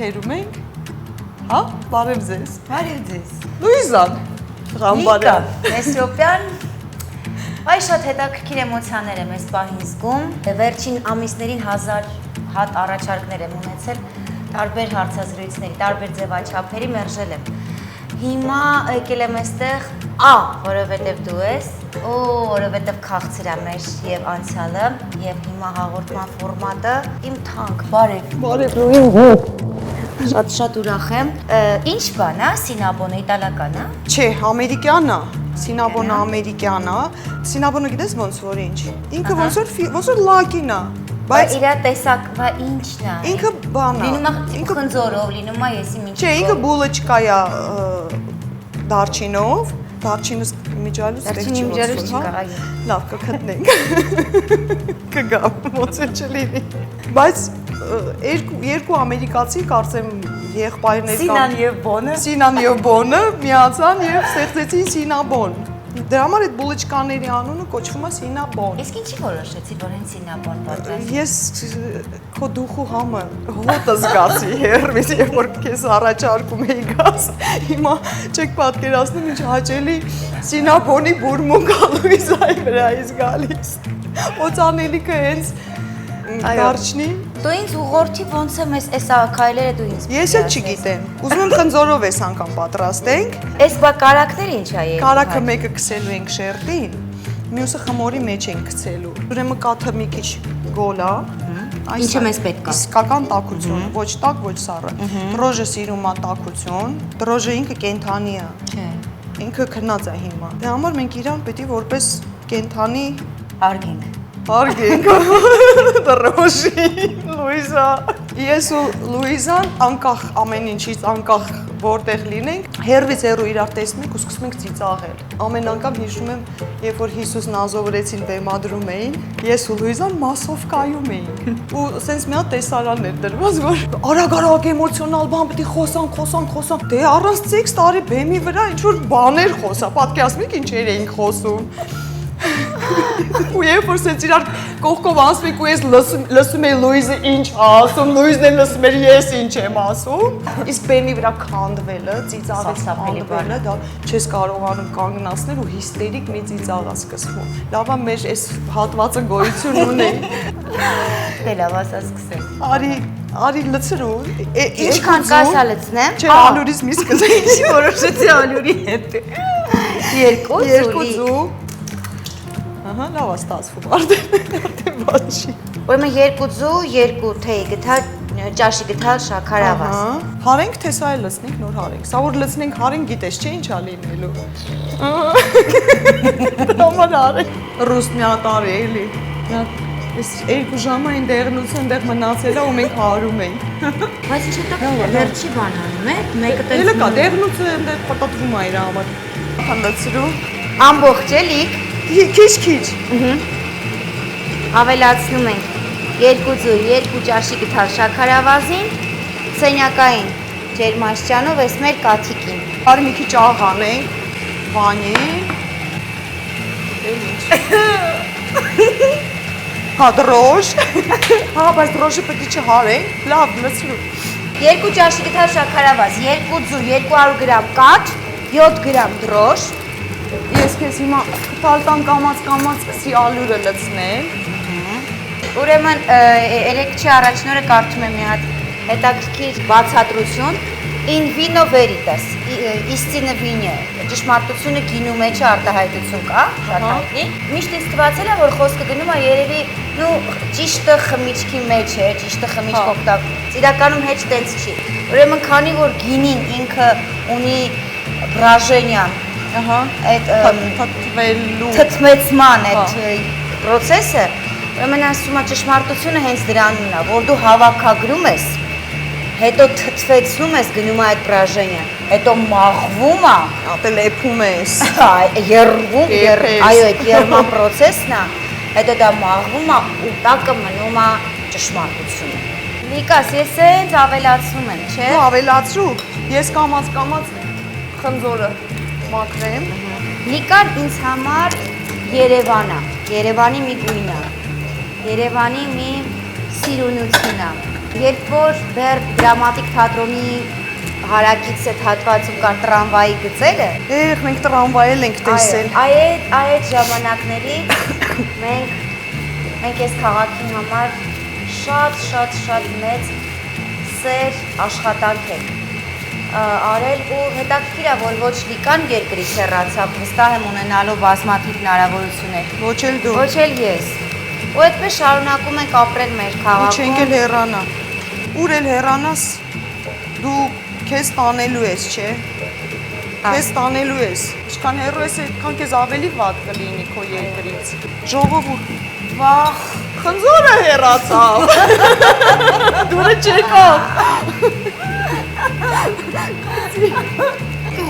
ընկերում ենք։ Հա, բարև ձեզ։ Բարև ձեզ։ Լուիզան, Լիկա, Մեսրոպյան, այ շատ հետաքրքիր էմոցիաներ եմ այս պահին զգում։ Վերջին ամիսներին 1000 հատ առաջարկներ եմ ունեցել տարբեր հարցազրույցների, տարբեր ձևաչափերի մերժել եմ։ Հիմա եկել եմ այստեղ որովհետև դու ես, որովհետև քաղցր է մեր եւ անցյալը եւ հիմա հաղորդման ֆորմատը իմ թանկ, բարև։ Բարև Լուիզ։ Շատ ուրախ եմ։ Ինչ բան է, Սինաբոնը իտալական է։ Չէ, ամերիկյան է։ Սինաբոնը ամերիկյան է։ Սինաբոնը գիտես ոնց որ ինչ։ Ինքը ոնց որ լակին է։ Բայց իրա տեսակ, բա ինչն է։ Ինքը բան է։ Լինում է խնձորով, լինում է եսի ինչ։ Չէ, ինքը բուլոչկա է դարչինով, դարչինս միջալուց չկա։ Լավ, կգտնենք։ Կգա, ոնց էլ չլինի։ Բայց երկու ամերիկացի կարծեմ եղբայրներ Սինան եւ Բոնը միացան եւ ստեղծեցին Սինաբոն։ Դրա համար այդ բուլոչկաների անունը կոչվում է Սինաբոն։ Իսկ ինչի որոշեցի, որ հենց Սինաբոն պատրաստ։ Ես քո դուխու համը հոտը զգացի հերվից, երբ որ քեզ առաջարկում էի գաս։ Հիմա չեք պատկերացնում ինչ հաճելի Սինաբոնի բուրմունք Լուիզայի վրայից գալիս։ Օծանելիքը հենց դարչնի։ Դու ինձ ուղղորդի ոնց եմ այս քայլերը դու ինձ։ Ես էլ չգիտեմ։ Ուզում եմ խնձորով էս անգամ պատրաստենք։ Այս բա կարակները ինչ է եկել։ Կարակը մեկը քսելու ենք շերտին, մյուսը խմորի մեջ ենք գցելու։ Ուրեմն կաթը մի քիչ գոլ է։ Ինչը մեզ պետք է։ Իսկական տաքություն, ոչ տաք, ոչ սառը։ Դրոժը սիրում է տաքություն, դրոժը ինքը կենթանի է։ Չէ։ Ինքը քնած է հիմա։ Դրա համար մենք իրան պետք է որպես կենթանի հարգենք։ Հարգենք դրոժի Լուիզա։ Ես ու Լուիզան անկախ ամեն ինչից, անկախ որտեղ լինենք, հերվից հեռու իրար տեսնում ենք ու սկսում ենք ծիծաղել։ Ամեն անգամ հիշում եմ, երբ որ Հիսուսն ազովրեցին բեմադրում էին, ես ու Լուիզան մասով կայում էինք։ Ու սենց մի հատ տեսարան էր դրված, որ արագ էմոցիոնալ բան պետք է խոսանք։ Դե առանց տեքստ արի բեմի վրա ինչ որ բաներ խոսա, պատկերացնում եք ինչեր էինք խոսում։ Ու երբ որ սենց իրար կողքով անցնում ենք ու ես լսում էի Լուիզը ինչ ասում, Լուիզն էլ լսում էր ես ինչ եմ ասում։ Իսկ բեմի վրա քանդվելը, ծիծաղելը, դա չես կարողանում կանգնացնել ու հիստերիկ մի ծիծաղ է սկսվում։ Լավ է մեր այս հատվածը գոյություն ունի։ Դե լավ, ասա սկսենք։ Արի լցրու։ Ինչքան կասա լցնեմ։ Չէ, ալյուրից մի սկսենք։ Որոշեցի ալյուրի հետ։ Երկու ձու։ Ահա, լավ է ստացվում, արդեն բաչի։ Ուրեմն երկու ձու, երկու թեյ գթալ, ճաշի գթալ, շաքար ավազ։ Հարենք թե սա էլ լցնենք, նոր հարենք։ Սա որ լցնենք հարենք գիտես, չէ ինչ ա լինելու։ Դոմար հարենք։ Ռուստ մի ատարի էլի։ Այս երկու ժամային դեղնություն դեղ մնացել է ու մենք հարում ենք։ Բայց ինչ հետո վերջի բան անում է, մեկը տես։ Էլը կա, դեղնությունը այնտեղ պատատվում է իր համար։ Հանդացրու։ Ամբողջ էլի։ Քիչ։ Ավելացնում ենք երկու ձու, երկու ճաշի գթալ շաքար ավազին, սենյակային ջերմաստիճանով էս մեր կաթիկին։ Արի մի քիչ աղ անենք, վանի։ Հա դրոշ։ Հա, բայց դրոշը պետք է չհարենք։ Լավ, լցրու։ Երկու ճաշի գթալ շաքար ավազ, երկու ձու, 200 գրամ կաթ, 7 գրամ դրոշ։ Ես քեզ հիմա կտալտան կամած սկսի ալյուրը լցնել։ Ուրեմն երեքչի առաջնորը կարդում եմ մի հատ հետաքրքիր բացատրություն in vino veritas, истина վինը, ճշմարտությունը գինու մեջ է արտահայտություն կա, շատ հայտնի։ Միշտ ինձ թվացել է, որ խոսքը գնում է երևի ճիշտը խմիչքի մեջ է, ճիշտը խմիչք օգտագործում։ Իրականում հեչ տենց չի։ Ուրեմն քանի որ գինին ինքը ունի բրաժենյան այդ թթմեցման այդ պրոցեսը, ուրեմն ասում է ճշմարտությունը հենց դրանն է, որ դու հավաքագրում ես, հետո թթվեցնում ես, գնում է այդ բրաժենյան, հետո մաղվում է, ապել էփում ես, երվում, այո, այդ երման պրոցեսն է, հետո դա մաղվում է ու տակը մնում է ճշմարտությունը։ Լիկաս, ես հենց ավելացնում եմ, չէ՞։ Դու ավելացրու, ես կամած խնձորը մաքրեմ։ Լիկան ինձ համար Երևան է, Երևանի մի գույն է, Երևանի մի սիրունություն է։ Երբ որ դեռ դրամատիկ թատրոնի հարակից այդ հատվածում կար տրամվայի գծերը, մենք տրամվայել ենք տեսել։ այդ ժամանակների մենք այս քաղաքի համար շատ մեծ սեր աշխատանք ենք արել ու հետաքրքիր է, որ ոչ Լիկան երկրից հեռացավ, վստահ եմ ունենալով բազմաթիվ հնարավորություններ։ Ոչ էլ դու։ Ոչ էլ ես։ Ու այդպես շարունակում ենք ապրել մեր Ու քաղաքում։ չենք էլ հեռանա։ Ուր էլ հեռանաս, դու քեզ տանելու ես, չէ։ Քեզ տանելու ես։ Ինչքան հեռու ես, այդքան քեզ ավելի վատ կլինի քո երկրից։ Ժողովուրդ, Վախ, խնձորը հեռացավ։ Դուրը չեկավ։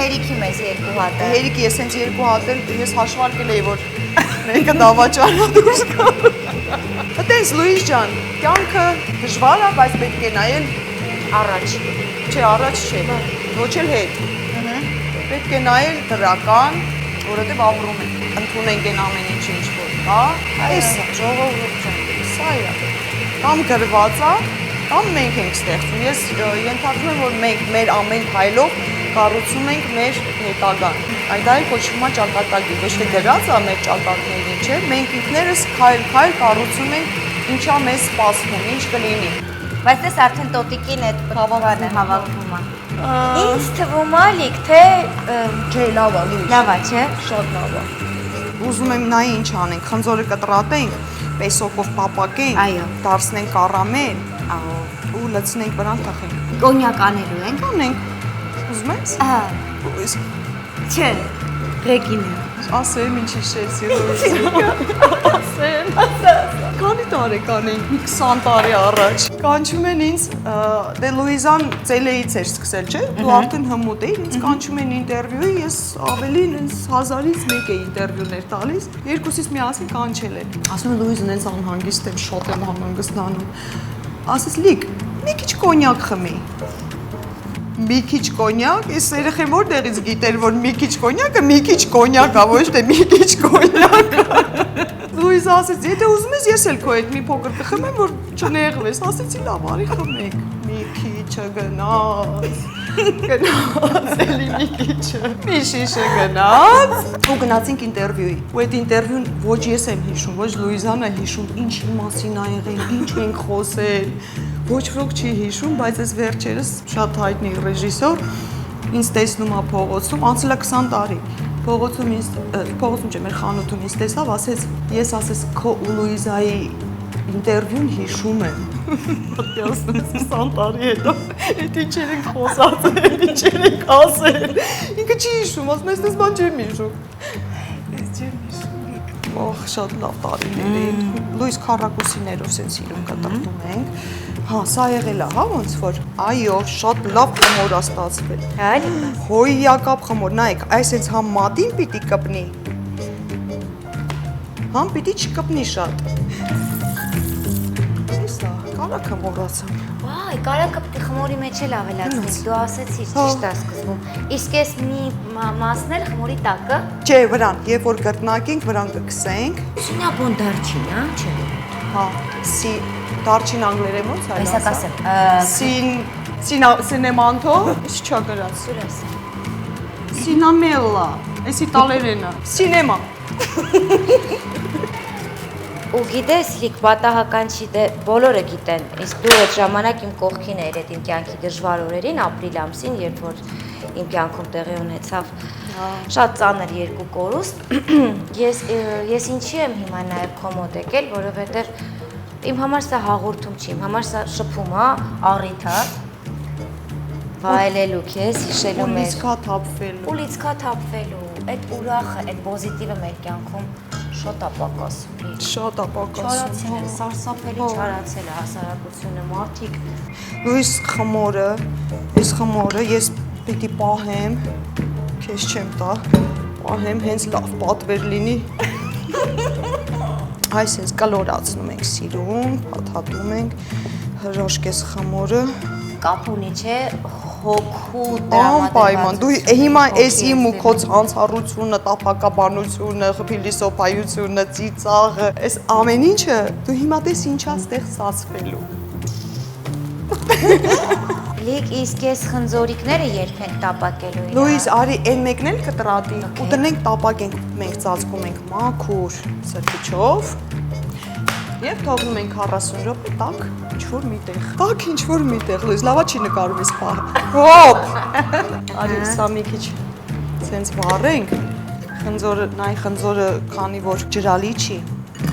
հերիքի մեզ երկու հատը։ Հերիք ես հենց երկու հատ էլ ես հաշվարկել էի, որ մեկը դավաճանա դուրս գա։ Այտենց Լուիս ջան, կյանքը դժվար է, բայց պետք է նայել Առաջ։ Չէ, առաջ չէ, ոչ էլ հետ։ Պետք է նայել դրական, որովհետև ապրում ենք, ընդունենք այն ամեն ինչ ինչ որ կա, այս է, ժողովուրդ ջան, սա է։ Կամ գրված է, կամ մենք ենք ստեղծում։ Ես ենթադրում եմ, որ մենք մեր ամեն քայլով կառուցում ենք մեր հետագան։ Այդ այլ կոչվում է ճակատագիր, ոչ թե գրած է մեր ճակատներին, չէ։ Մենք ինքներս քայլ-քայլ կառուցում ենք ինչա մեզ սպասվում, ինչ կլինի։ Բայց դες արդեն տոտիկին այդ հավաքն է հավաքվում է։ Ինձ թվում է լիք, թե Չէ, լավ է, լույս։ լավ է, չէ։ Շատ լավ է։ Ուզում եմ նայ ինչ անենք, խնձորը կտրատենք, պեսոկով պապակենք, Այո։ դարձնենք կարամել Ահա։ ու լցնենք վրան թխենք։ Կոնյակ անելու ենք։ Անենք։ Ուզում ես։ Ահա։ Իսկ Չէ։ Ռեգինը։ ասեմ ինչ հիշեցի Լուիզ։ Ասեմ։ Քանի տարեկան ենք, մի 20 տարի առաջ։ Կանչում են ինձ, դե Լուիզան ծելեից էր սկսել, չէ՞։ Դու արդեն հմուտ էիր, ինձ կանչում են ինտերվյուի, ես ավելին ինձ 1000-ից մեկ է ինտերվյուներ տալիս։ Երկուսից միասին կանչել են։ Ասում են Լուիզն ինձ անհանգիստ եմ, շատ եմ անհանգստանում։ Ասես լիք, մի քիչ կոնյակ խմի։ Մի քիչ կոնյակ, ես երեխեն որտեղից գիտեր, որ մի քիչ կոնյակը մի քիչ կոնյակ է, ոչ թե մի քիչ կոնյակ։ Լուիզը ասեց, եթե ուզում ես ես էլ քո հետ մի փոքր կխմեմ, որ չնեղվես, ասեցի լավ, արի խմենք։ Մի քիչը գնաց, էլի մի քիչը, մի շիշը գնաց։ Ու գնացինք ինտերվյուի։ Ու այդ ինտերվյուն ոչ ես եմ հիշում, ոչ Լուիզան է հիշում, ինչի մասին ա եղել, ինչ ենք խոսել։ Ոչ ոք չի հիշում, բայց այս վերջերս շատ հայտնի ռեժիսոր ինձ տեսնում է փողոցում, անցել է 20 տարի։ Փողոցում չէ, մեր խանութում ինձ տեսավ, ասեց, ես ասես քո ու Լուիզայի ինտերվյուն հիշում եմ։ Պատի ասում ես 20 տարի հետո, այդ ինչեր ենք խոսացել, ինչեր ենք ասել։ Ինքը չի հիշում, ասում ես դες բան չեմ հիշում։ Ես չեմ հիշում։ Օհ, շատ լավ տարիներ էին։ Լուիս քառակուսիներով սենց իրում կտրտում ենք։ Հա, սա եղել է, հա, ոնց որ։ Այո, շատ լավ խմոր է ստացվել։ Այլ։ Հոյակապ խմոր, նայեք, այս հենց համ մատին պիտի կպնի։ Համ պիտի չկպնի շատ։ Էսա, կարակը մոռացա։ Վայ, կարակը պիտի խմորի մեջ էլ ավելացնես, դու ասեցիր, ճիշտ է սկզբում։ Իսկ ես մի մասն էլ խմորի տակը։ Չէ, վրան, երբ որ կրտնակենք, վրան կքսենք։ Սինաբոն դարչին, հա, չէ։ Հա, դարչին անգլերեն ոնց է Այսա կասեմ։ Սինեմանթո, ինչ չա գրած։ Սուրես։ Սինամելլա, այս իտալերենը։ Սինեմա։ Ու գիտես, լիք պատահական չի, դե բոլորը գիտեն, իսկ դու այդ ժամանակ իմ կողքին էր այդ իմ կյանքի դժվար օրերին, ապրիլ ամսին, երբ որ իմ կյանքում տեղի ունեցավ շատ ծանր երկու կորուստ, ես ինչի եմ հիմա նաև քո մոտ եկել, որովհետև իմ համար սա հաղորդում չի, իմ համար սա շփում է, առիթ է, վայելելու քեզ, հիշելու մեր Ու լիցքա թափվելու, այդ ուրախը, այդ պոզիտիվը մեր կյանքում շատ ապակասում է։ Շատ ապակասում։ Չարացել է, սարսափելի չարացել է հասարակությունը, մարդիկ։ Լուիս խմորը, այս խմորը ես պիտի պահեմ, քեզ չեմ տա, պահեմ, հենց լավ պատվեր լինի։ Այս հենց կլորացնում ենք սիրուն, փաթաթում ենք, հրաշքես խմորը։ Կապ ունի, չէ, հոգու Անպայման, դու հիմա ես իմ ու քո անցառությունը, տափակաբանությունը, փիլիսոփայությունը, ծիծաղը, այս ամեն ինչը դու հիմա տես ինչա ստեղ ստացվելու։ Լիք իսկ ես խնձորիկները երբ ենք տապակելու իրար։ Լուիզ, արի այն մեկն էլ կտրատի ու դնենք տապակենք, մենք ծածկում ենք մաքուր սրբիչով եւ թողնում ենք 40 րոպե տակ ինչ-որ միտեղ։ Տակ ինչ-որ միտեղ, Լուիզ, լավա չի նկարում էս պահը։ Հոպ։ Արի սա մի քիչ սենց վառենք։ Խնձորը, նայ խնձորը քանի որ ջրալի չի։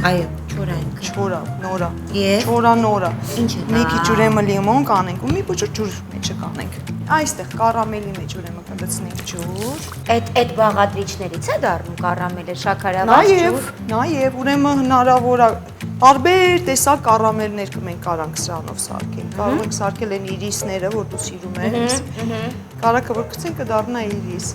Այո, չորայինք։ Չորա, նորա։ Եվ Չորա նորա։ Ինչ է Մի դա։ քիչ ուրեմն լիմոն կանենք ու մի փոքր ջուր մեջը կանենք։ Այստեղ կարամելի մեջ ուրեմն կլցնենք ջուր։ այդ բաղադրիչներից է դառնում կարամելը, շաքարավազ ջուր։ Նաև ուրեմն հնարավոր է տարբեր տեսակ կարամելներ կմենք կարանք սրանով սարքել։ Կարող ենք սարքել այն իրիսները, որ դու սիրում ես։ Կարակը որ գցենք կդառնա իրիս։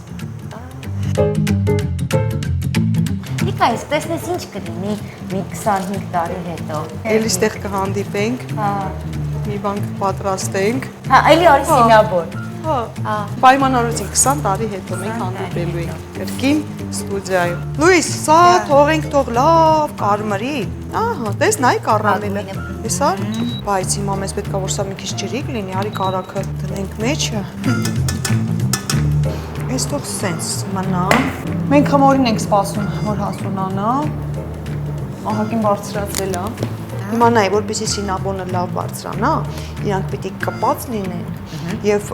Լիկա, ես տեսնես ինչ կլինի մի 25 տարի հետո։ Էլի ստեղ կհանդիպենք, Հա։ մի բան կպատրաստենք։ Հա, այլի արի սինաբոր։ Հա։ Պայմանավորեցին 20 տարի հետո մենք հանդիպելու ենք կրկին ստուդիայում։ Լուիս, սա թողենք թող լավ կարմրի։ Ահա, տես նայ կարամելը։ Տեսա՞։ Բայց հիմա մեզ պետք է որ սա մի քիչ ջրիկ լինի, արի կարակը դնենք մեջը։ Այս թող սենց մնա։ Մենք խմորին ենք սպասում, որ հասունանա։ Ահագին բարձրացել է։ Հիմա նայ, որպեսզի սինաբոնը լավ բարձրանա, իրանք պիտի կպած լինեն եւ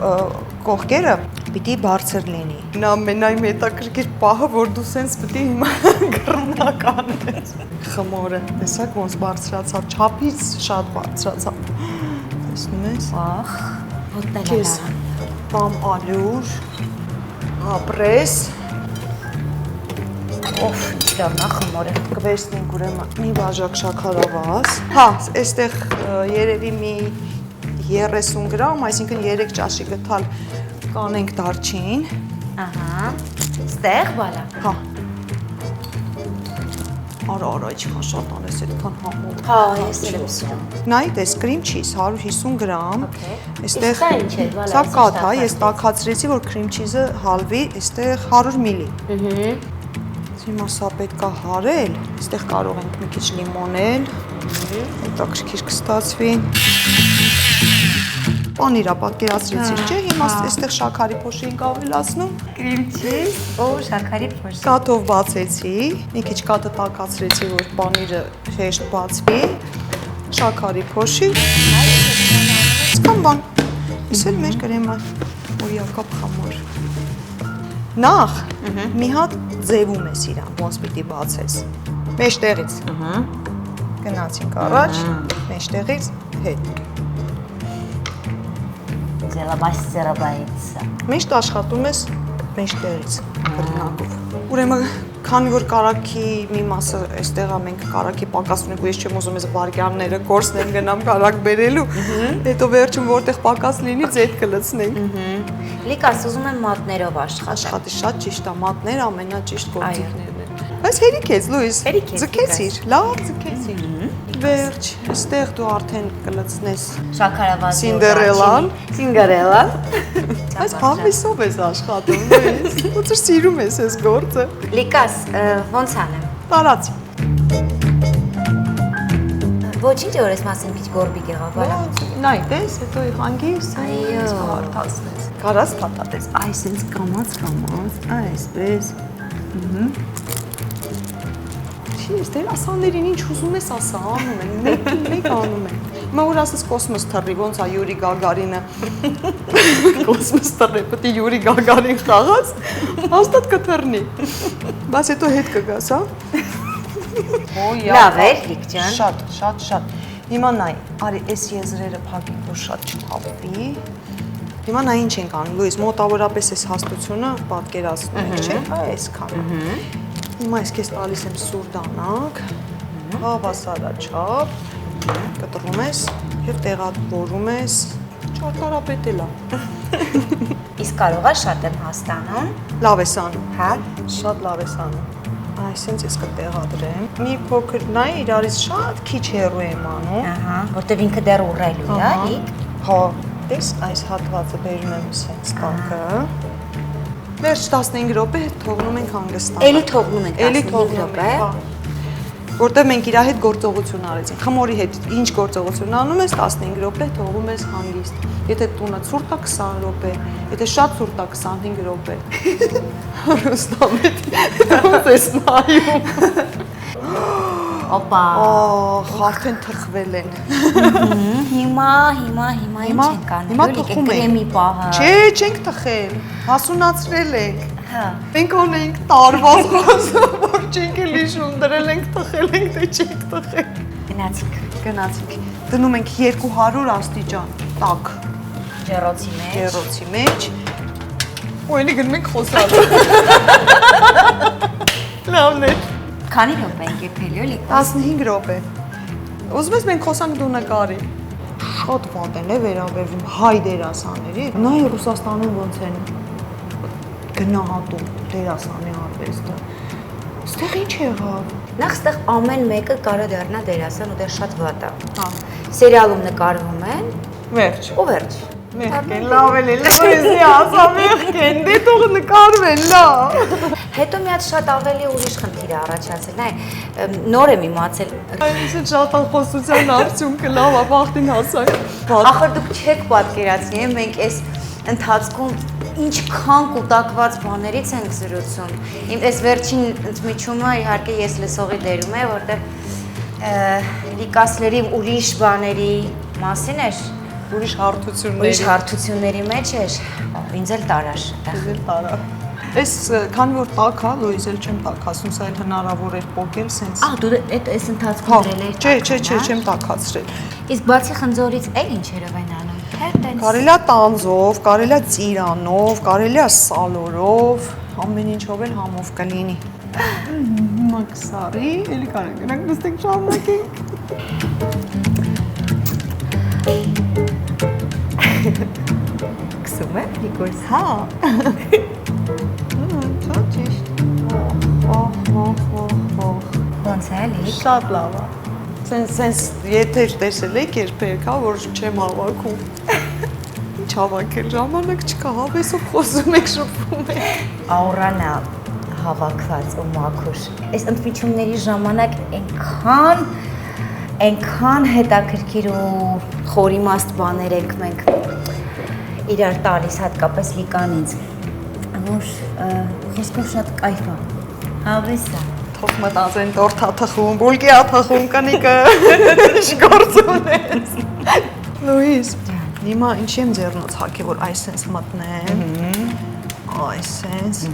կողքերը պիտի բարձր լինի։ Նա ամենայն հետաքրքիր պահը, որ դու սենց պիտի հիմա գրնական ես։ Խմորը, տեսակ ոնց բարձրացավ, չափից շատ բարձրացավ։ Տեսնում ես։ Ախ, հոտել է Քեզ բամ ալյուր, ապրես, Օֆ, դառնա խմորը։ կվերցնենք ուրեմն մի բաժակ շաքարավազ։ Հա, այստեղ երևի մի 30 գրամ, այսինքն 3 ճաշի գթալ կանենք դարչին։ Ահա։ Ստեղ բալա։ Հա։ Արա, ինչքան շատ անես այդքան համով։ Հա, ես էլ եմ սիրում։ Նայ, տես cream cheese 150 գրամ։ Իսկ սա ինչ է, բալա, Սա ես կաթ է, տակածի։ ես տաքացրեցի, որ cream cheese-ը հալվի, այստեղ 100 մլի։ Հիմա սա պետք է հարել, այստեղ կարող ենք մի քիչ լիմոնել, հետաքրքիր կստացվի։ Պանիրա պատկերացրեցիր, չէ՞, հիմա այստեղ շաքարի փոշի ենք ավելացնում։ Cream cheese, օ, շաքարի փոշի։ Կաթով բացեցի, մի քիչ կաթը տաքացրեցի, որ պանիրը հեշտ բացվի, շաքարի փոշի։ Սկան բան, ես էլ մեր կրեմը օրիակապ խամոր։ Նախ մի հատ ձևում ես իրան, ոնց պիտի բացես։ Մեջտեղից։ Գնացինք առաջ, մեջտեղից հետ։ Ձելաբայցը։ Միշտ աշխատում ես մեջտեղից բռնակով։ Ուրեմն, քանի որ կարակի մի մասը այստեղ է մենք կարակի պակաս ունենք ու ես չեմ ուզում ես վարքյանները կորցնեմ գնամ կարակ բերելու, հետո վերջում որտեղ պակաս լինի ձեթ կլցնենք։ Լիկաս ուզում եմ մատներով աշխատել։ Աշխատի շատ ճիշտ է, մատները ամենաճիշտ գործիքներն են։ Բայց հերիք ես, Լուիս, Հերիք ես, ձգեցիր, լավ ձգեցիր։ Վերջ, այստեղ դու արդեն կլցնես Շաքարավազի Սինդերելան։ Սինդերելան։ Բայց հավեսով ես աշխատում, Լուիս, ոնց որ սիրում ես այս գործը։ Լիկաս, ոնց անեմ։ Տարածի։ Ոչինչ որ ես մասն քիչ գորբիկ եղավ, բալա։ Նայ, տես, հետո հանգիս, Այո։ հարթացնես։ Կարաս փաթաթես, այս ինձ կամած, այսպես։ Ես դերասաններին ինչ ուզում ես ասա, անում են, մեկ անում են։ Հիմա որ ասես կոսմոս թռի, ոնց է Յուրի Գագարինը։ Կոսմոս թռի, պետք է Յուրի Գագարին խաղաս, հաստատ կթռնի։ Բայց հետո հետ կգաս, հա։ Լավ է, Լիկ ջան։ Շատ։ Հիմա նայ, արի այս եզրերը փակենք, որ շատ չթափվի։ Հիմա նա ինչ ենք անում, Լուիս, մոտավորապես այս հաստությունը պատկերացնում ենք, չէ՞, այսքան։ Հիմա ես քեզ տալիս եմ սուր դանակ, հավասարաչափ, կտրում ես եւ տեղավորում ես, ճարտարապետել է։ Իսկ կարողա շատ եմ հաստանում։ Լավ ես անում։ Հա։ Շատ լավ ես անում։ Այսինքն ես կտեղադրեմ։ Մի փոքր նայ, իրարից շատ քիչ հեռու եմ անում։ Ահա, որտեվ ինքը դեռ ուռելու է, Լիկ։ Հա, տես այս հատվածը բերում եմ սենց տակը։ Վերջ 15 րոպե թողնում ենք հանգստանալ։ Էլի թողնում ենք 15 րոպե։ որտեղ մենք իր հետ գործողություն արեցինք։ Խմորի հետ ինչ գործողություն անում ես 15 րոպե, թողում ես հանգիստ։ Եթե տունը ցուրտ է 20 րոպե, եթե շատ ցուրտ է 25 րոպե։ Ռուստամետ, ո՞նց ես նայում։ Օպա։ Արդեն թխվել են։ Հիմա ինչ ենք անում։ Հիմա թխում ենք։ Կրեմի պահը։ Չէ, չենք թխել։ Հասունացրել ենք։ Հա։ Մենք ունենք տարված խոսում, որ չենք էլ հիշում, դրել ենք թխել ենք, թե չենք թխել։ Գնացինք։ Դնում ենք 200 աստիճան տաք Ջեռոցի ջեռոցի մեջ։ մեջ։ Ու էլի գնում ենք խոսալ։ Լավն է։ Քանի րոպե ենք եփելի էլի։ 15 րոպե։ Ուզում ես մենք խոսանք դու նկարի։ Շատ վատ են վերաբերվում հայ դերասանների։ Նայ Ռուսաստանում ոնց են գնահատում դերասանի արվեստը։ Ստեղ ինչ եղավ։ Նախ ստեղ ամեն մեկը կարող դառնա դերասան ու դա շատ վատ է։ Հա։ Սերիալում նկարվում են Վերջ։ ու վերջ։ Մեղքեն լավ էլի, լույսի ասա մեղքեն, դե թող նկարվեն, լավ։ Հետո մի հատ շատ ավելի ուրիշ խնդիր է առաջացել, նայ, նոր եմ իմացել։ Այս շատախոսության արդյունքը լավ է, բախտին հասակ։ Ախր դուք չեք պատկերացնի, մենք այս ընթացքում ինչքան կուտակված բաներից ենք զրուցում։ Իմ այս վերջին ընդմիջումը իհարկե ես լսողի դերում է, որտեղ Լիկասլերի ուրիշ բաների մասին էր, Ուրիշ հարթությունների մեջ էր, ինձ էլ տարար։ Այս քանի որ տաք է, Լուիզ էլ չեմ տաք ասում, սա էլ հնարավոր էր փոկել սենց։ Դու այս ընթացքում դրել ես։ Չէ, չեմ տաքացրել։ Իսկ բացի խնձորից էլ ինչերով են անում։ Կարելի է տանձով, կարելի է ծիրանով, կարելի է սալորով, ամեն ինչով էլ համով կլինի։ Մաքսարի, էլի կարող գնանք նստենք շարունակենք։ Կսում է Նիկոս։ Հա։ Շատ ճիշտ։ Ոնց է էլի։ Շատ լավ է։ Սենց եթեր տեսել եք երբեք, հա, որ չեմ հավաքում։ Ինչ հավաքել, ժամանակ չկա, հավեսով խոսում եք, շփվում եք։ Աուրան է հավաքված ու մաքուր։ Այս ընդմիջումների ժամանակ այնքան հետաքրքիր ու խորիմաստ բաներ ենք մենք իրար տալիս, հատկապես Լիկան ինձ, որ խոսքով շատ կայֆ է, հավես է։ Թող մտածեն տորթ աթխում, բուլկի աթխում, կնիկը, շգործ ունես։ Լուիս, հիմա ինչի եմ ձեռնոց հակի, որ այս սենց մտնեմ, այս սենց։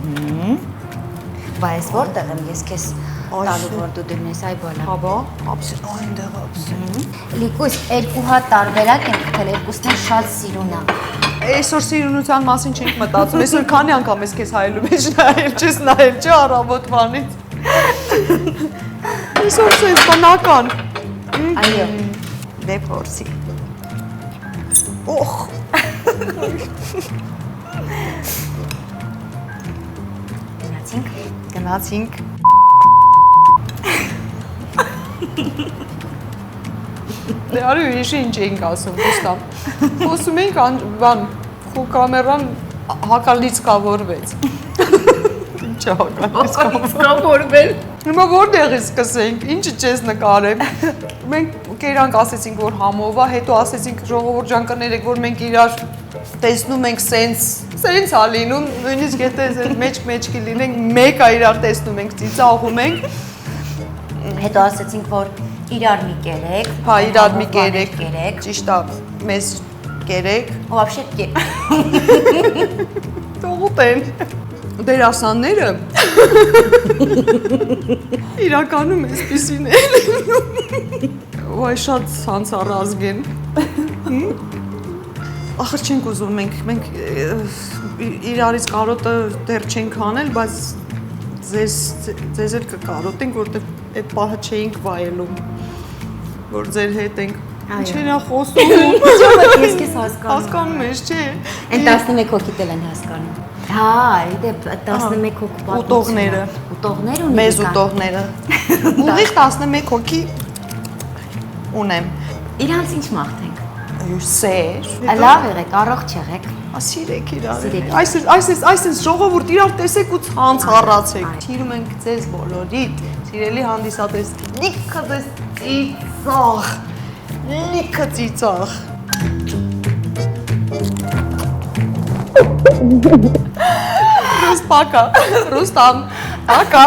Բա ես որտեղ եմ ես քեզ տալու որ դու դնես այ բալա։ Հաբա, ապսեն, այնտեղ ապսեն։ Լիկուս, 2 հատ տարբերակ եմ գտել, երկուսն էլ շատ սիրուն է։ Այսօր սիրունության մասին չենք մտածում, այսօր քանի անգամ ես քեզ հայելու մեջ նայել, չես նայել, չէ առավոտվանից։ Այսօր սենց բնական։ Այո։ Դե փորձի։ Օխ։ Գնացինք։ Դե արի ուրիշ ինչ էինք ասում, Գուստավ։ Խոսում էինք բան, խու կամերան հակալից կավորվեց։ Ինչ է հակալից կավորվել։ Հիմա որտեղից սկսենք, ինչը չես նկարեմ։ Մենք կերանք ասեցինք, որ համով է, հետո ասեցինք ժողովուրդ ջան կներեք, որ մենք իրար տեսնում ենք սենց ա լինում, նույնիսկ եթե մեջքի լինենք, մեկ է իրար տեսնում ենք, ծիծաղում ենք։ Հետո ասեցինք, որ իրար մի կերեք։ Հա, իրար մի կերեք, ճիշտ է, մեզ կերեք։ Ու вообще Թողուտ են։ Դերասանները իրականում էսպիսին են։ Ոայ շատ ցանցառազգ են։ Ախր չենք ուզում մենք իրարից կարոտը դեռ չենք անել, բայց ձեզ էլ կկարոտենք, որտեղ այդ պահը չէինք վայելում, որ ձեր հետ ենք։ Ինչեր է խոսում։ Ես քեզ Հասկանում ես, չէ։ Այն 11 հոգիտ էլ են հասկանում։ Հա, իդե 11 հոգու պատմություն։ Ուտողները։ Ուտողներ ունի։ Մեզ ուտողները։ Ուղիղ 11 հոգի ունեմ։ Իրանց ինչ մաղթենք։ Սեր։ Լավ եղեք, առողջ եղեք։ Սիրեք իրար։ Այս ժողովուրդ իրար տեսեք ու ցանց առացեք։ Սիրում ենք ձեզ բոլորիդ։ Սիրելի հանդիսատես, լիքը դες ծիծաղ, լիքը ծիծաղ։ Ռուս պակա, Ռուստամ, պակա։